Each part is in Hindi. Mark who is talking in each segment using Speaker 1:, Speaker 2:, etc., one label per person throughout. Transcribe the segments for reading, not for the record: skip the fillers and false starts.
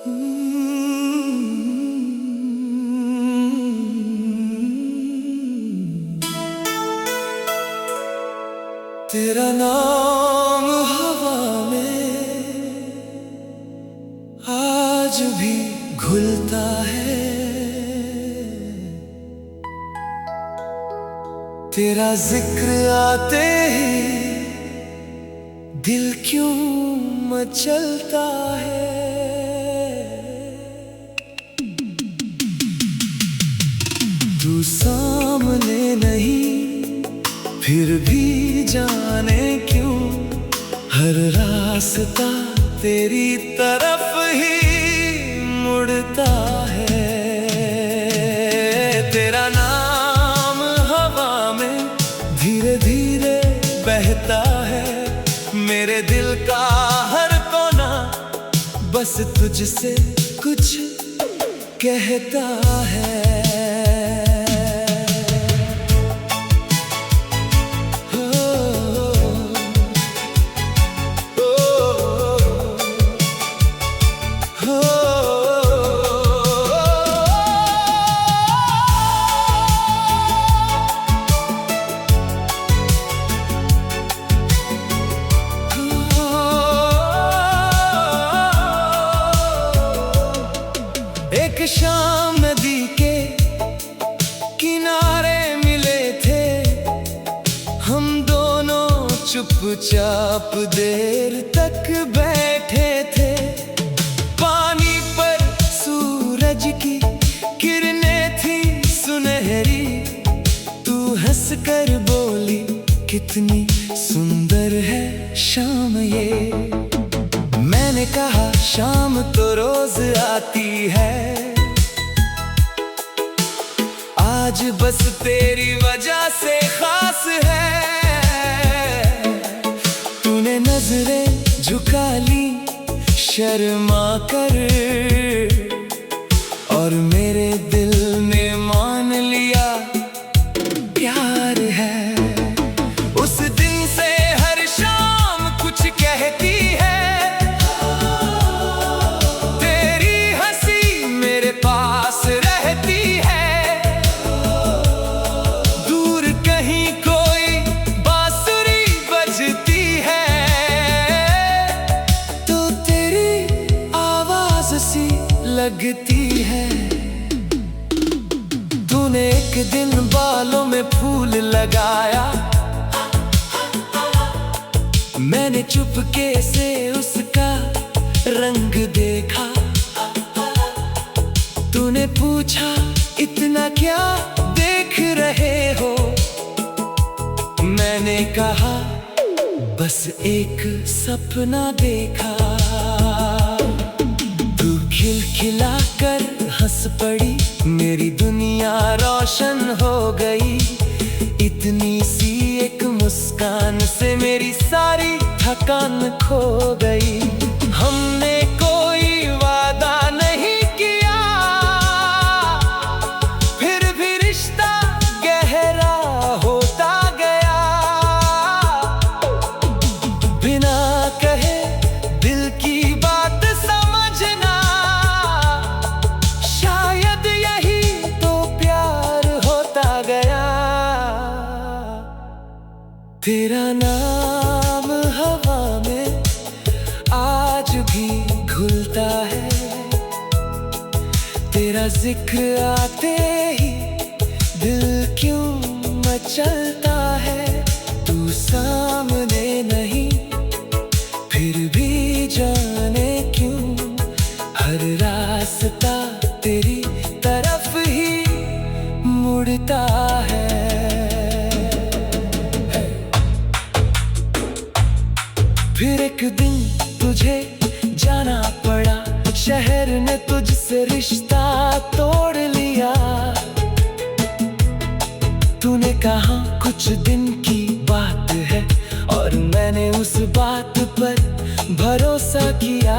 Speaker 1: तेरा नाम हवा में आज भी घुलता है, तेरा जिक्र आते ही दिल क्यों मचलता है। तू सामने नहीं फिर भी जाने क्यों हर रास्ता तेरी तरफ ही मुड़ता है। तेरा नाम हवा में धीरे धीरे बहता है, मेरे दिल का हर कोना बस तुझसे कुछ कहता है। एक शाम नदी के किनारे मिले थे, हम दोनों चुपचाप देर तक बैठे थे। पानी पर सूरज की किरणें थी सुनहरी, तू हंसकर बोली कितनी सुंदर है शाम ये। मैंने कहा शाम तो रोज आती है, आज बस तेरी वजह से खास है। तूने नजरें झुका ली शर्मा कर, और मेरे दिल ने मान लिया प्यार है। उस दिन से हर शाम कुछ कहती है, लगती है। तूने एक दिन बालों में फूल लगाया, मैंने चुपके से उसका रंग देखा। तूने पूछा इतना क्या देख रहे हो, मैंने कहा बस एक सपना देखा। खिलखिलाकर हंस पड़ी, मेरी दुनिया रोशन हो गई। इतनी सी एक मुस्कान से मेरी सारी थकान खो गई। हमने कोई वादा नहीं किया, फिर भी रिश्ता गहरा होता गया। बिना कहे दिल की बात समझना, तेरा नाम हवा में आज भी घुलता है, तेरा जिक्र आते ही दिल क्यों मचलता है। तू सामने नहीं फिर भी जाने क्यों हर रास्ता तेरी तरफ ही मुड़ता है। फिर एक दिन तुझे जाना पड़ा, शहर ने तुझसे रिश्ता तोड़ लिया। तूने कहा कुछ दिन की बात है, और मैंने उस बात पर भरोसा किया।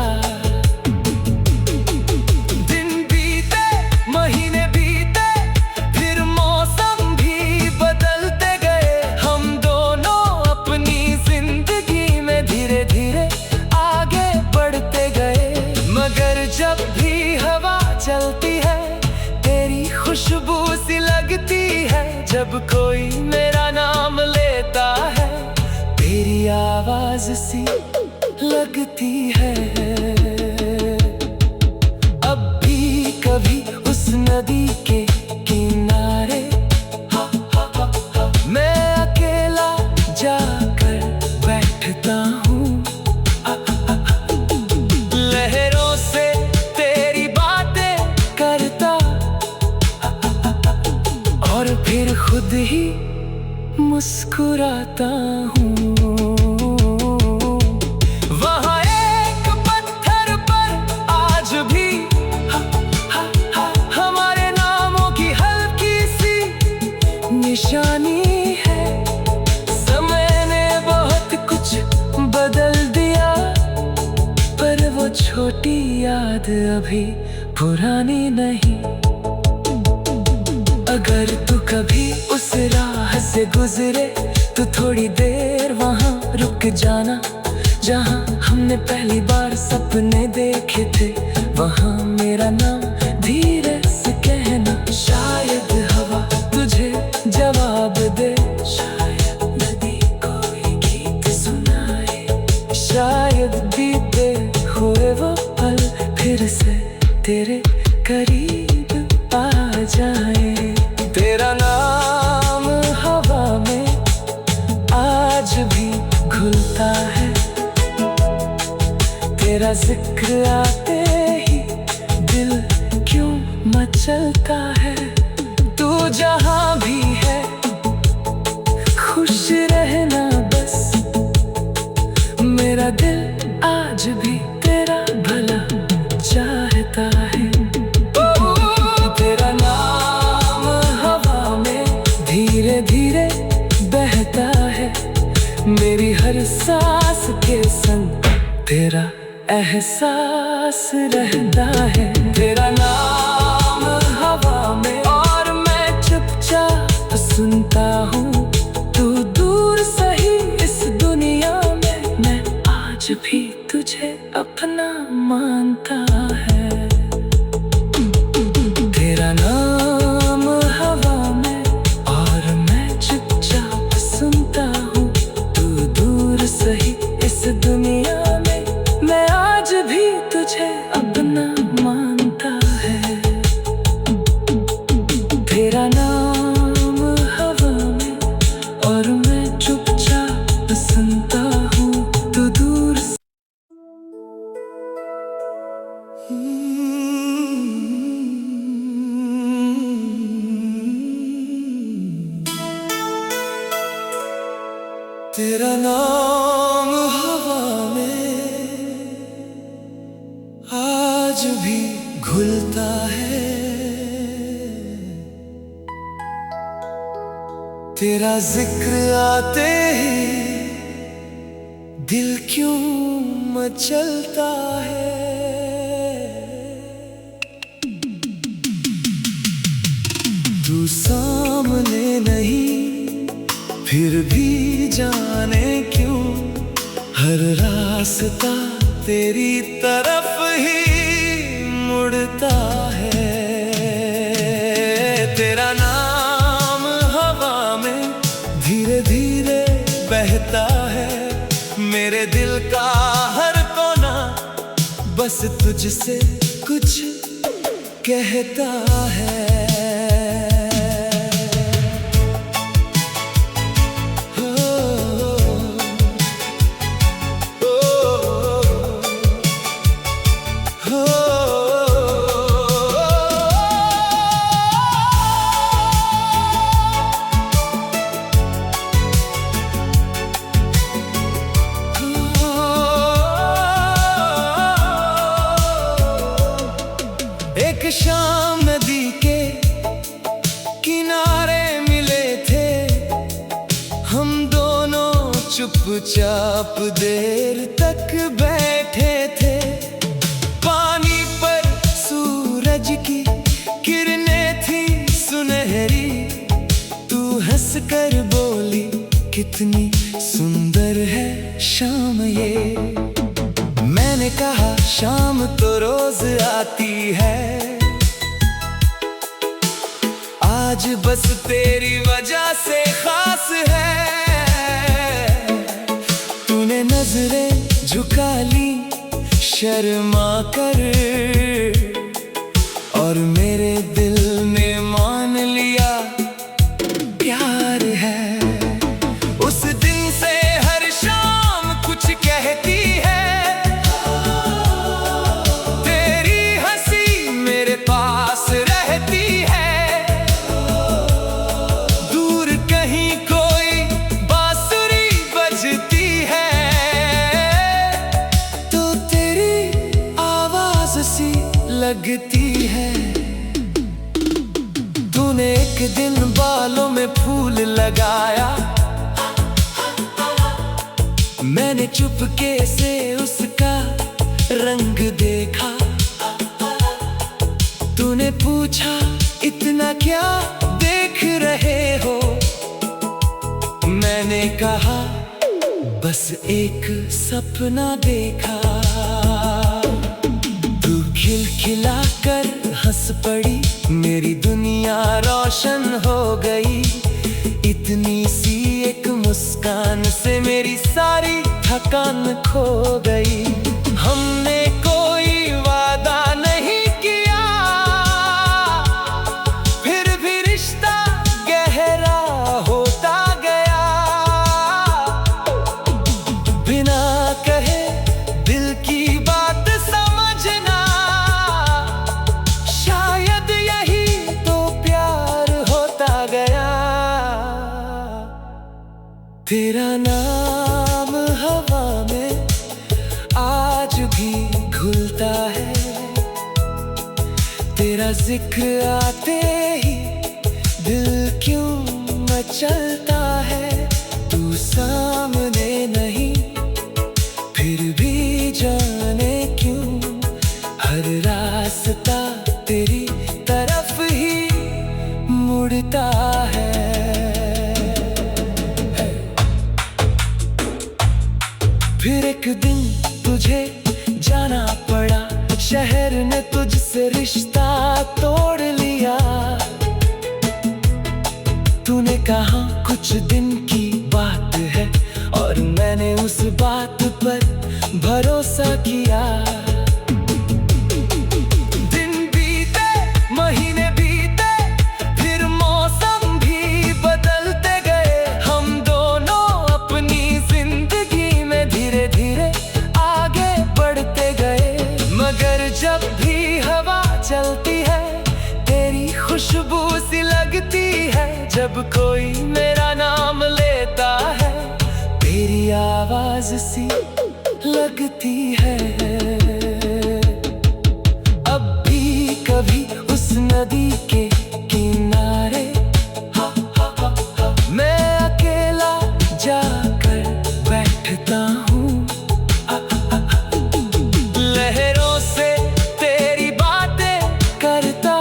Speaker 1: दिन बीते, महीने बीते, फिर मौसम भी बदलते गए। हम दोनों अपनी जिंदगी में धीरे धीरे आगे बढ़ते गए, मगर जब जब कोई मेरा नाम लेता है, तेरी आवाज सी लगती है। अब भी कभी उस नदी के किनारे मैं अकेला जाकर बैठता हूँ। लहरों से तेरी बातें करता और फिर खुद ही मुस्कुराता हूँ। वहाँ एक पत्थर पर आज भी हमारे नामों की हल्की सी निशानी है। समय ने बहुत कुछ बदल दिया, पर वो छोटी याद अभी पुरानी नहीं। अगर तू कभी उस राह से गुजरे तो थोड़ी देर वहाँ रुक जाना, जहाँ हमने पहली बार सपने देखे थे। वहाँ मेरा नाम धीरे से कहना, शायद हवा तुझे जवाब दे, शायद नदी कोई गीत सुनाए, शायद बीते हुए वो पल फिर से तेरे करीब आ जाए। तेरा नाम हवा में आज भी घुलता है, तेरा जिक्र आते ही दिल क्यों मचलता है। तू जहाँ भी है खुश रहना बस, मेरा दिल आज भी तेरा भला चाहता है। तेरा नाम हवा में धीरे धीरे बहता है, मेरी हर सांस के संग तेरा एहसास रहता है। तेरा नाम हवा में और मैं चुपचाप सुनता हूँ। तू दूर सही इस दुनिया में, मैं आज भी तुझे अपना मानता है। तेरा नाम हवा में और मैं चुपचाप सुनता हूँ। तू दूर सही इस दुनिया में, मैं आज भी तुझे अपना मानता है। तेरा नाम हवा में और मैं चुपचाप सुनता हूँ। तू दूर तेरा नाम हवा में आज भी घुलता है, तेरा जिक्र आते ही दिल क्यों मचलता है। तू सामने नहीं फिर भी जाने क्यों हर रास्ता तेरी तरफ ही मुड़ता है। तेरा नाम हवा में धीरे धीरे बहता है, मेरे दिल का हर कोना बस तुझसे कुछ कहता है। एक शाम नदी के किनारे मिले थे, हम दोनों चुपचाप देर तक बैठे थे। पानी पर सूरज की किरणें थी सुनहरी, तू हंस कर बोली कितनी सुंदर है शाम ये। मैंने कहा शाम तो रोज आती है, आज आज बस तेरी वजह से खास है। तूने नजरें झुका ली शर्मा कर, और मेरे दिल ने मान लिया प्यार है। उस दिन से हर शाम कुछ कहती है, तेरी हंसी मेरे पास रहती है। दूर कहीं कोई बांसुरी बजती है, तो तेरी आवाज सी लगती है। तूने एक दिन बालों में फूल लगाया, मैंने चुपके से उसका रंग देखा। तूने पूछा इतना क्या देख रहे हो, मैंने कहा बस एक सपना देखा। तू खिलखिला कर हंस पड़ी, मेरी दुनिया रोशन हो गई। इतनी सी एक मुस्कान से मेरी सारी थकान खो गई। हमने कोई वादा नहीं किया, फिर भी रिश्ता गहरा होता गया। बिना कहे दिल की बात समझना, शायद यही तो प्यार होता गया। तेरा नाम हवा में आज भी घुलता है, तेरा जिक्र आते ही दिल क्यों मचलता है। तू सामने नहीं फिर भी जाने क्यों, हर रास्ता तेरी तरफ ही मुड़ता है। फिर एक दिन तुझे जाना पड़ा, शहर ने तुझसे रिश्ता तोड़ लिया। तूने कहा कुछ दिन की बात है, और मैंने उस बात पर भरोसा किया। दिन बीते, महीने बीते, फिर मौसम भी बदलते गए। हम दोनों अपनी जिंदगी में धीरे धीरे आगे बढ़ते गए। मगर जब भी हवा चलती है, तेरी खुशबू सी लगती है। जब कोई मेरा नाम लेता है, तेरी आवाज सी लगती है। अब भी कभी उस नदी के किनारे मैं अकेला जाकर बैठता हूँ। लहरों से तेरी बातें करता,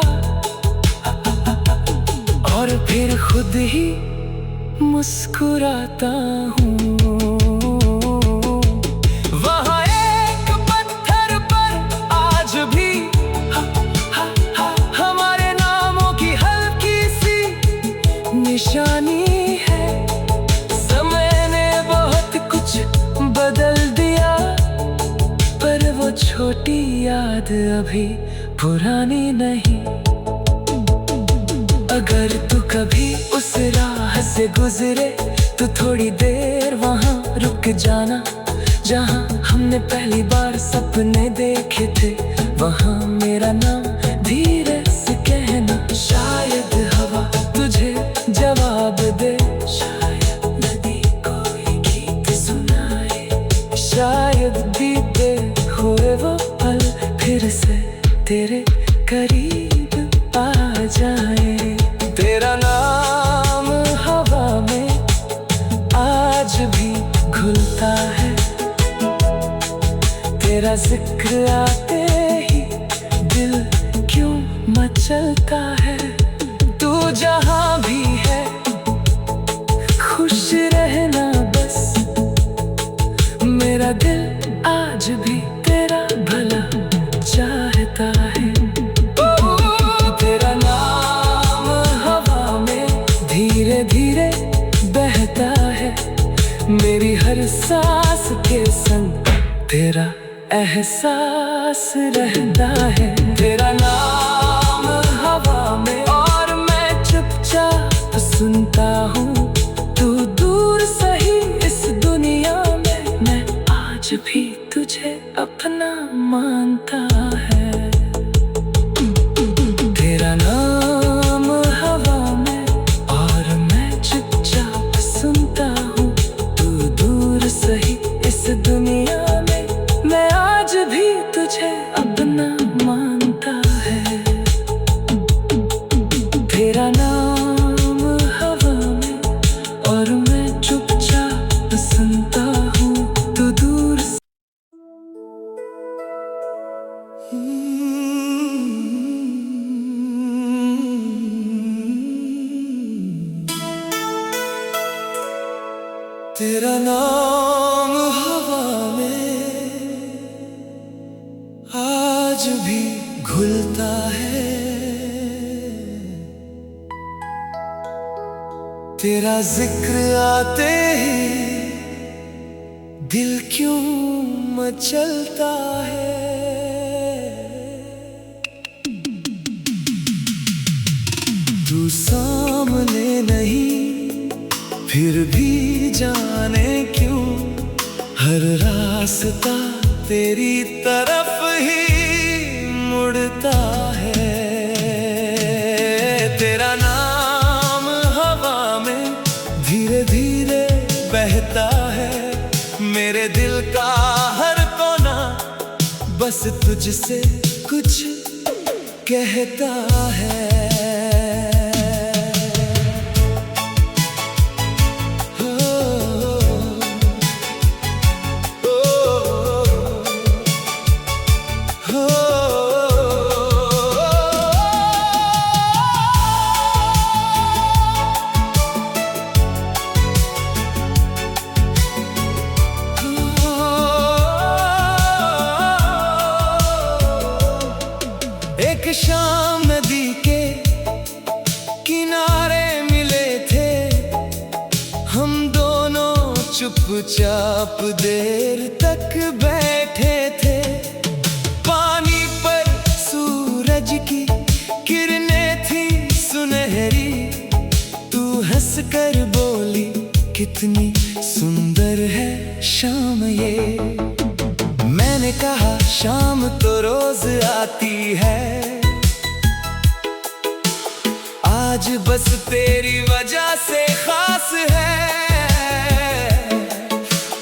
Speaker 1: और फिर खुद ही मुस्कुराता हूँ। वहाँ एक पत्थर पर आज भी हमारे नामों की हल्की सी निशानी है। समय ने बहुत कुछ बदल दिया, पर वो छोटी याद अभी पुरानी नहीं। अगर तू कभी उस राह से गुजरे, तो थोड़ी देर वहाँ रुक जाना। जहाँ हमने पहली बार सपने देखे थे, वहाँ मेरा नाम धीरे से कहना। शायद हवा तुझे जवाब दे, शायद नदी कोई गीत सुनाए, शायद बीते हुए वो पल फिर से तेरे करीब आ जाए। तेरा नाम हवा में आज भी घुलता है, तेरा जिक्र आते ही दिल क्यों मचलता है। तू जहाँ भी है खुश रहना बस, मेरा दिल आज भी तेरा भला चाहता है। तेरा नाम हवा एहसास रहता है। तेरा नाम हवा में और मैं चुपचाप सुनता हूँ। तू दूर सही इस दुनिया में, मैं आज भी तुझे अपना मानता है। तेरा नाम हवा में और मैं चुपचाप सुनता हूँ। तू दूर सही इस दुनिया में, मैं आज भी तुझे अपना मानता है। तेरा नाम हवा में और मैं चुपचाप सुनता हूँ। तू दूर तेरा नाम हवा में आज भी घुलता है। तेरा जिक्र आते ही दिल क्यों मचलता है। तू सामने नहीं फिर भी जाने क्यों हर रास्ता तेरी तरफ ही मुड़ता है। तेरा नाम हवा में धीरे धीरे बहता है। मेरे दिल का हर कोना बस तुझसे कुछ कहता है। एक शाम नदी के किनारे मिले थे हम दोनों, चुपचाप देर तक बैठे थे। पानी पर सूरज की किरणें थी सुनहरी। तू हंसकर बोली कितनी सुंदर है शाम ये। मैंने कहा शाम तो रोज आती है, आज बस तेरी वजह से खास है।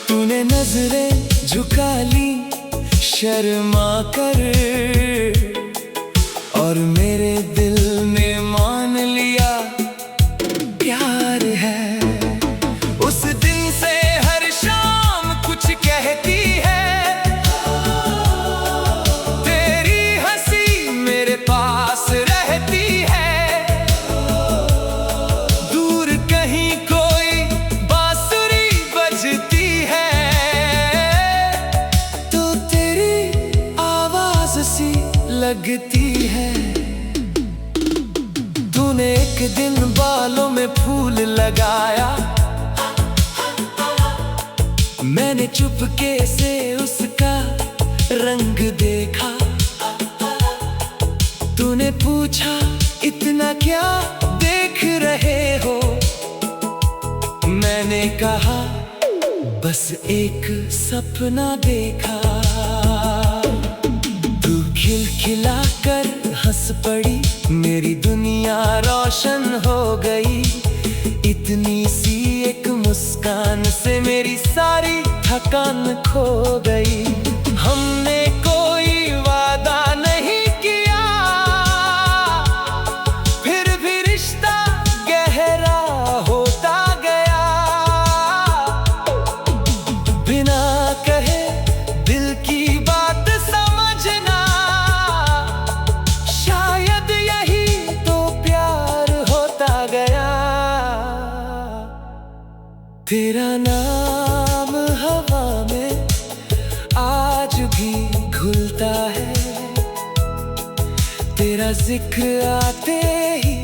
Speaker 1: तूने नजरें झुका ली शर्मा कर और मेरे दिल ने मान लिया प्यार है। उस दिन से हर शाम कुछ कहती है। लगती है तूने एक दिन बालों में फूल लगाया। मैंने चुपके से उसका रंग देखा। तूने पूछा इतना क्या देख रहे हो। मैंने कहा बस एक सपना देखा। खिलखिलाकर हंस पड़ी, मेरी दुनिया रोशन हो गई। इतनी सी एक मुस्कान से मेरी सारी थकान खो गई। हमने कोई वादा नहीं किया, फिर भी रिश्ता गहरा होता गया। बिना कहे दिल की बात समझना, शायद यही तो प्यार होता गया। तेरा नाम हवा में आज भी घुलता है। तेरा जिक्र आते ही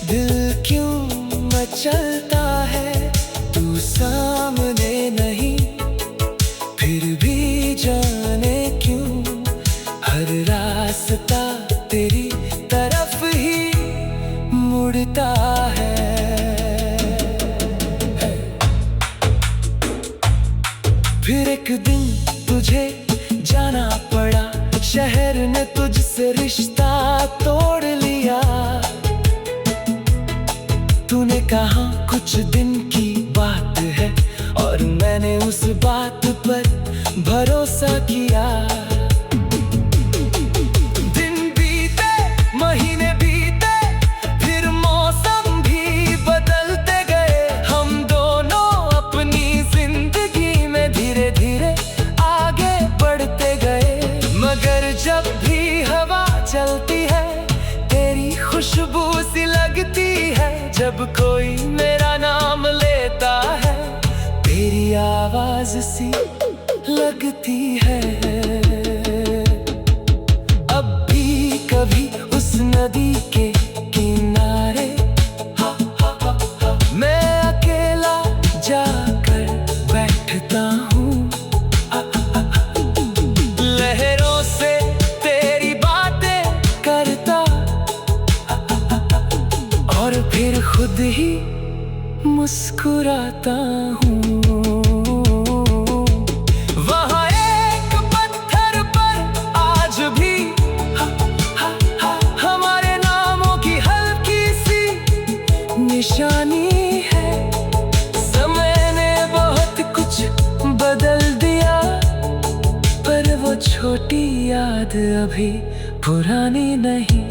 Speaker 1: दिल क्यों मचलता है। तू सामने नहीं फिर भी जाने तुझसे रिश्ता तोड़ लिया। तूने कहा कुछ दिन की बात है और मैंने उस बात पर भरोसा किया। दिन बीते, महीने बीते, फिर मौसम भी बदलते गए। हम दोनों अपनी जिंदगी में धीरे धीरे आगे बढ़ते गए। मगर जब भी हवा चलती है तेरी खुशबू सी लगती है। जब कोई मेरा नाम लेता है तेरी आवाज सी लगती है। अब भी कभी उस नदी के किनारे मैं अकेला जाकर बैठता हूँ। लहरों से तेरी बातें करता और फिर खुद ही मुस्कुराता हूँ। वहाँ एक पत्थर पर आज भी हमारे नामों की हल्की सी निशानी है। समय ने बहुत कुछ बदल दिया पर वो छोटी याद अभी पुरानी नहीं।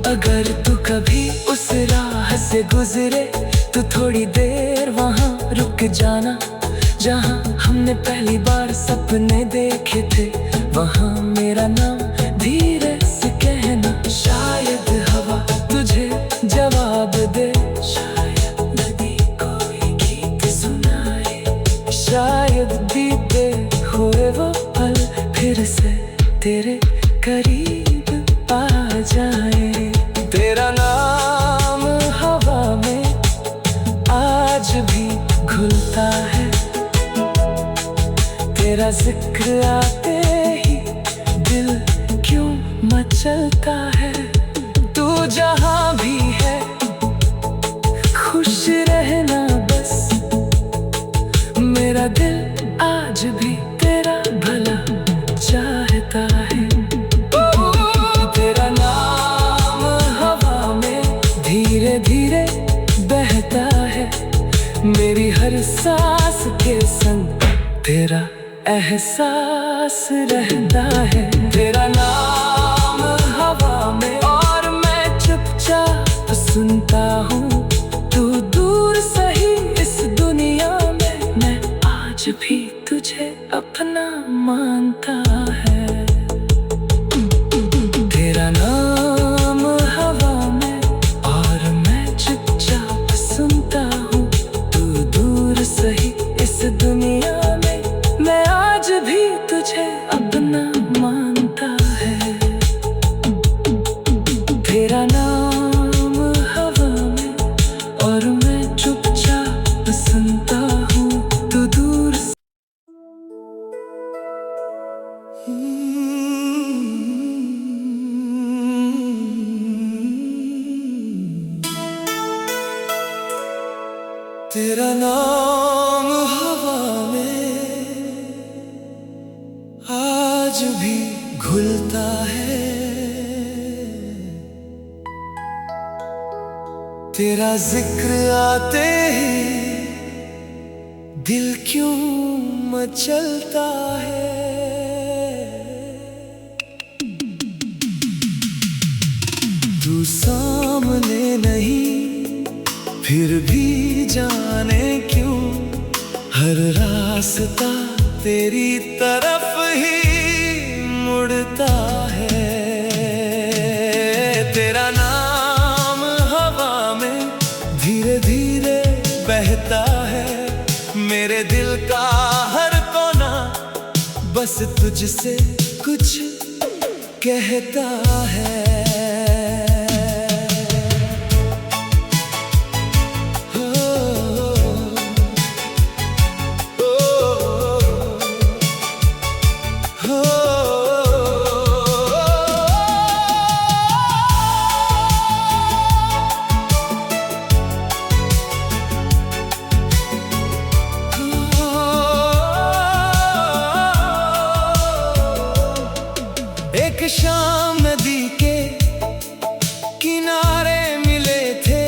Speaker 1: अगर तू कभी उस राह से गुजरे तो थोड़ी देर वहाँ रुक जाना। जहाँ हमने पहली बार सपने देखे थे वहाँ मेरा नाम धीरे से कहना। शायद हवा तुझे जवाब दे, शायद नदी कोई गीत सुनाए, शायद बीते हुए वो पल फिर से तेरे करीब आ जाए। तेरा नाम हवा में आज भी घुलता है। तेरा जिक्र आते ही दिल क्यों मचलता है। तू जहाँ भी है खुश रहना बस। मेरा दिल आज भी तेरा भला चाहता है। तेरा नाम हवा में धीरे धीरे बहता है। मेरी हर सांस के संग तेरा एहसास रहता है। तेरा नाम हवा में और मैं चुपचाप सुनता हूँ। तू दूर सही इस दुनिया में मैं आज भी तुझे अपना मानता है। तेरा नाम हवा में और मैं चुपचाप सुनता हूँ। तू दूर सही इस दुनिया में मैं आज भी तुझे अपना मानता है। तेरा नाम हवा में और मैं चुपचाप सुनता हूँ। तू दूर तेरा नाम हवा में आज भी घुलता है। तेरा जिक्र आते ही दिल क्यों मचलता है। तू सामने नहीं फिर भी जाने क्यों हर रास्ता तेरी तरफ ही मुड़ता है। तेरा नाम हवा में धीरे धीरे बहता है। मेरे दिल का हर कोना बस तुझसे कुछ कहता है। शाम नदी के किनारे मिले थे,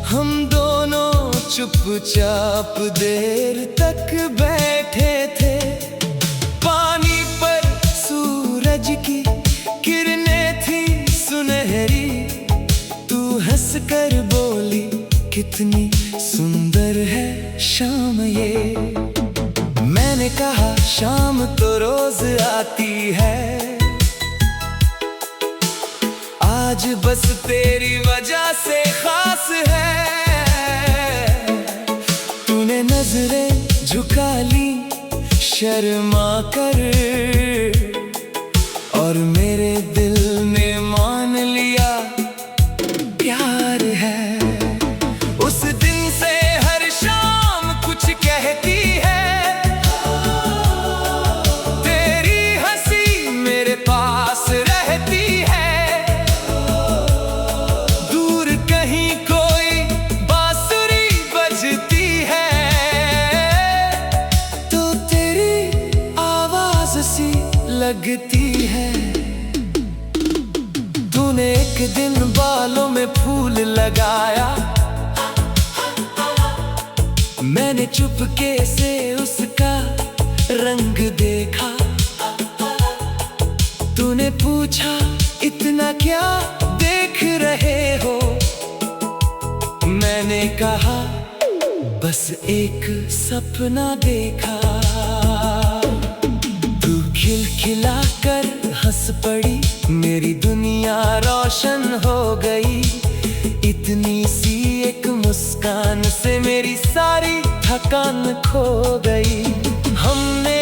Speaker 1: हम दोनों चुपचाप देर तक बैठे थे। पानी पर सूरज की किरणें थी सुनहरी, तू हंस कर बोली कितनी सुंदर है शाम ये। मैंने कहा शाम तो रोज आती है, आज बस तेरी वजह से खास है। तूने नजरें झुका ली शर्मा कर, और मेरे दिल ने मान लिया प्यार है। उस दिन से हर शाम कुछ कहती है, तेरी हंसी मेरे पास रहती है। दूर कहीं कोई बांसुरी बजती है, तो तेरी आवाज सी लगती है। तूने एक दिन बालों में फूल लगाया, मैंने चुपके से उसका रंग देखा। तूने पूछा इतना क्या देख रहे हो, मैंने कहा बस एक सपना देखा। तू खिलखिला कर हंस पड़ी, मेरी दुनिया रोशन हो गई। इतनी सी एक मुस्कान से मेरी सारी थकान खो गई। हमने